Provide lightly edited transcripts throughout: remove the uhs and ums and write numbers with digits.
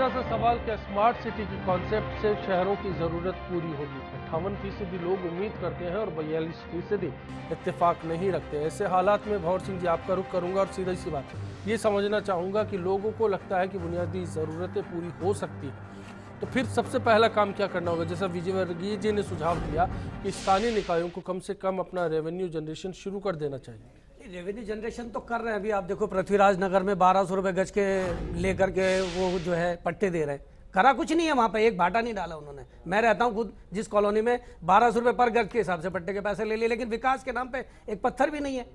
छोटा सा सवाल, क्या स्मार्ट सिटी की कॉन्सेप्ट से शहरों की जरूरत पूरी होगी? 58% लोग उम्मीद करते हैं और 42% इत्तेफाक नहीं रखते। ऐसे हालात में भंवर सिंह जी, आपका रुख करूंगा और सीधी सी बात ये समझना चाहूंगा कि लोगों को लगता है कि बुनियादी ज़रूरतें पूरी हो सकती है, तो फिर सबसे पहला काम क्या करना होगा? जैसा विजय वर्गीय जी ने सुझाव दिया कि स्थानीय निकायों को कम से कम अपना रेवेन्यू जनरेशन शुरू कर देना चाहिए। रेवेन्यू जनरेशन तो कर रहे हैं। अभी आप देखो पृथ्वीराज नगर में 1200 रुपए गज के लेकर के वो जो है पट्टे दे रहे हैं। करा कुछ नहीं है वहां पे, एक भाटा नहीं डाला उन्होंने। मैं रहता हूं खुद जिस कॉलोनी में, 1200 रुपए पर गज के हिसाब से पट्टे के पैसे ले लिए, लेकिन विकास के नाम पे एक पत्थर भी नहीं है।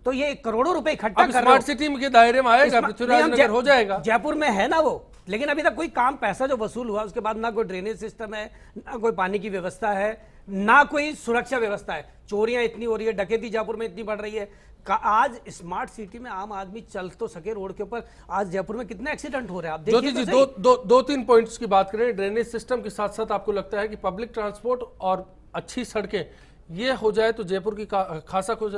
तो ये करोड़ों रुपए इकट्ठा कर रहे हो। स्मार्ट सिटी के दायरे में आएगा, पृथ्वीराज नगर हो जाएगा। जयपुर में है ना वो, लेकिन अभी तक कोई काम, पैसा जो वसूल हुआ उसके बाद ना कोई ड्रेनेज सिस्टम है, ना कोई पानी की व्यवस्था है, ना कोई सुरक्षा व्यवस्था है। चोरियां इतनी हो रही है, डकैती जयपुर में इतनी बढ़ रही है। आज स्मार्ट सिटी में आम आदमी चल तो सके रोड के ऊपर, आज जयपुर में कितने एक्सीडेंट हो रहे हैं आप देखिए। ज्योति जी, दो तीन पॉइंट्स की बात करें। ड्रेनेज सिस्टम के साथ साथ आपको लगता है कि पब्लिक ट्रांसपोर्ट और अच्छी सड़कें ये हो जाए तो जयपुर की खासा कुछ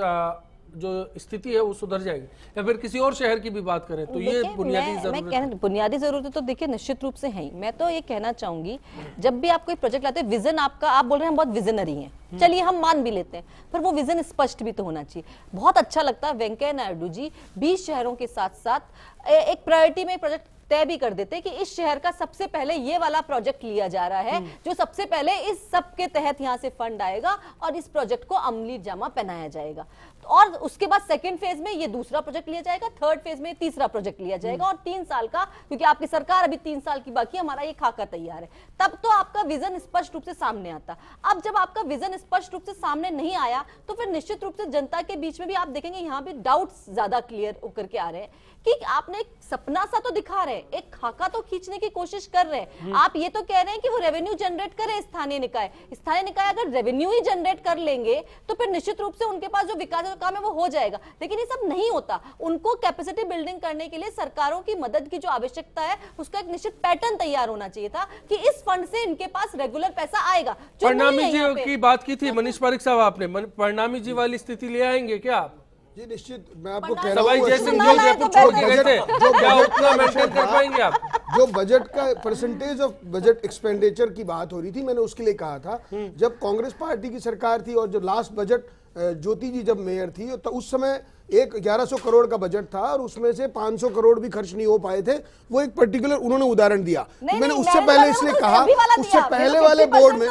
जो स्थिति है वो सुधर जाएगी? या फिर किसी और शहर की भी बात करें तो ये बुनियादी जरूरत तो देखिए निश्चित रूप से है। मैं तो ये कहना चाहूंगी, जब भी आप कोई प्रोजेक्ट लाते हैं, विजन आपका, आप बोल रहे हैं बहुत विजनरी हैं, चलिए हम मान भी लेते हैं, पर वो विजन स्पष्ट भी तो होना चाहिए। बहुत अच्छा लगता है वेंकैया नायडू जी 20 शहरों के साथ साथ एक प्रायोरिटी में प्रोजेक्ट तय भी कर देते कि इस शहर का सबसे पहले ये वाला प्रोजेक्ट लिया जा रहा है, जो सबसे पहले इस सब के तहत यहां से फंड आएगा और इस प्रोजेक्ट को अमली जामा पहनाया जाएगा। और उसके बाद सेकंड फेज में ये दूसरा प्रोजेक्ट लिया जाएगा, थर्ड फेज में तीसरा प्रोजेक्ट लिया जाएगा, और 3 साल का, क्योंकि आपकी सरकार अभी 3 साल की बाकी, हमारा ये खाका तैयार है, तब तो आपका विजन स्पष्ट रूप से सामने आता। अब जब आपका विजन स्पष्ट रूप से सामने नहीं आया तो फिर निश्चित रूप से जनता के बीच में भी आप देखेंगे यहाँ भी डाउट्स ज्यादा क्लियर होकर के आ रहे हैं कि आपने एक सपना सा तो दिखा रहे हैं, एक खाका तो खींचने की कोशिश कर रहे हैं। आप ये तो कह रहे हैं कि वो रेवेन्यू जनरेट करे स्थानीय निकाय अगर रेवेन्यू ही जनरेट कर लेंगे तो फिर निश्चित रूप से उनके पास जो विकास का काम है वो हो जाएगा। लेकिन ये सब नहीं होता। उनको कैपेसिटी बिल्डिंग करने के लिए सरकारों की मदद की जो आवश्यकता है उसका एक निश्चित पैटर्न तैयार होना चाहिए था कि इस फंड से इनके पास रेगुलर पैसा आएगा। परिणामी जी की बात की थी मनीष पारिक साहब, आपने परिणामी जी वाली स्थिति ले आएंगे क्या आप? जी निश्चित, मैं आपको कह रहा हूँ जो बजट का परसेंटेज ऑफ बजट एक्सपेंडिचर की बात हो रही थी, मैंने उसके लिए कहा था जब कांग्रेस पार्टी की सरकार थी और जो लास्ट बजट ज्योति जी जब मेयर थी तो उस समय 1100 करोड़ का बजट था और उसमें से 500 करोड़ भी खर्च नहीं हो पाए थे। वो एक पर्टिकुलर उन्होंने उदाहरण दिया। मैंने उससे पहले इसलिए कहा, उससे पहले वाले बोर्ड में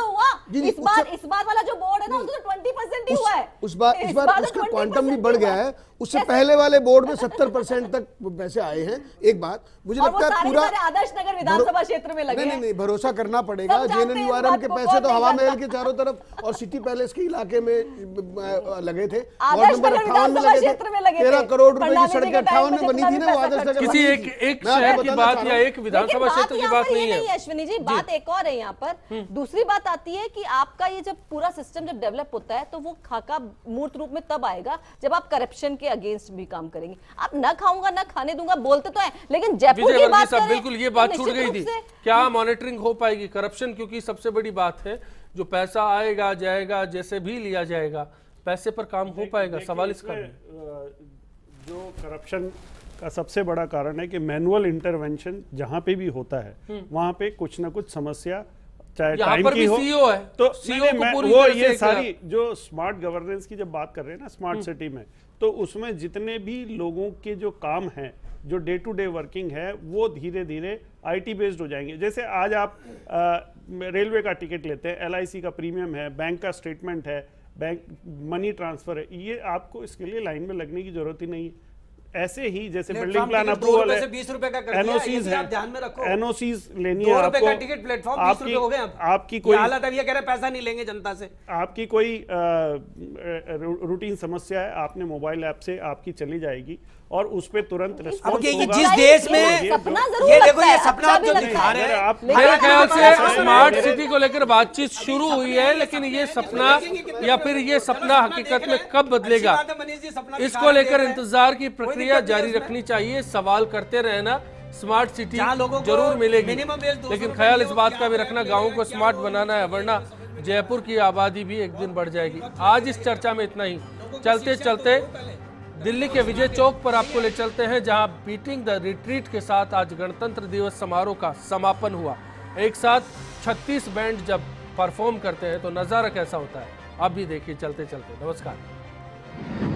इस बार वाला जो बोर्ड है ना उसमें 20% ही हुआ है। इस बार उसका क्वांटम भी बढ़ गया है। उससे पहले वाले बोर्ड में 70% तक पैसे आए हैं। एक बात मुझे लगता है पूरा आदर्श नगर विधानसभा क्षेत्र में लगे। नहीं, भरोसा करना पड़ेगा। जेएनएनयूआरएम के पैसे तो हवा महल के चारों तरफ और सिटी पैलेस के इलाके में लगे थे। वार्ड नंबर 58 में लगे थे। 13 करोड़ रुपए की सड़क 58 में बनी थी ना, वो आदर्श नगर किसी एक शहर की बात या एक विधानसभा क्षेत्र की बात नहीं है। अश्विनी जी, बात एक और है यहाँ पर। दूसरी बात आती है कि आपका ये जब पूरा सिस्टम जब डेवलप होता है तो वो खाका मूर्त रूप में तब आएगा जब आप करप्शन के अगेंस्ट भी काम करेंगे। आप ना खाऊंगा ना खाने दूंगा बोलते तो है, लेकिन जयपुर की बात करें, बिल्कुल ये बात छूट गई थी। क्या मॉनिटरिंग हो पाएगी करप्शन? क्योंकि सबसे बड़ी बात है जो पैसा आएगा जाएगा, जैसे भी लिया जाएगा, पैसे पर काम हो पाएगा? सवाल इसका जो करप्शन का सबसे बड़ा कारण है कि मैनुअल इंटरवेंशन जहां पे भी होता है वहां पे कुछ ना कुछ समस्या, चाहे टाइम की हो है तो सीईओ को पूरी वो तरह ये से सारी जो स्मार्ट गवर्नेंस की जब बात कर रहे हैं ना स्मार्ट सिटी में, तो उसमें जितने भी लोगों के जो काम हैं, जो डे टू डे वर्किंग है, वो धीरे धीरे आईटी बेस्ड हो जाएंगे। जैसे आज आप रेलवे का टिकट लेते हैं, एलआईसी का प्रीमियम है, बैंक का स्टेटमेंट है, बैंक मनी ट्रांसफर है, ये आपको इसके लिए लाइन में लगने की जरूरत ही नहीं है। ऐसे ही जैसे बिल्डिंग प्लान अप्रूवल है, 20 रुपए का एनओसीज है, ध्यान में रखो, एनओसीज लेनी है आपको, का टिकट प्लेटफॉर्म 20 रुपए हो गए। आपकी कोई हालत अब ये कह रहे पैसा नहीं लेंगे जनता से। आपकी कोई रूटीन समस्या है, आपने मोबाइल ऐप से आपकी चली जाएगी और उस पे तुरंत रिस्पॉन्स होगा। जिस देश में ये देखो ये सपना जो दिखा रहे हैं, मेरे ख्याल से स्मार्ट सिटी को लेकर बातचीत शुरू हुई है, लेकिन ये सपना या फिर ये सपना हकीकत में कब बदलेगा, इसको लेकर इंतजार की प्रक्रिया जारी रखनी चाहिए। सवाल करते रहना, स्मार्ट सिटी जरूर मिलेगी, लेकिन ख्याल इस बात का भी रखना गाँव को स्मार्ट बनाना है, वरना जयपुर की आबादी भी एक दिन बढ़ जाएगी। आज इस चर्चा में इतना ही। चलते चलते दिल्ली के विजय चौक पर आपको ले चलते हैं, जहां बीटिंग द रिट्रीट के साथ आज गणतंत्र दिवस समारोह का समापन हुआ। एक साथ 36 बैंड जब परफॉर्म करते हैं तो नजारा कैसा होता है, आप भी देखिए चलते चलते। नमस्कार।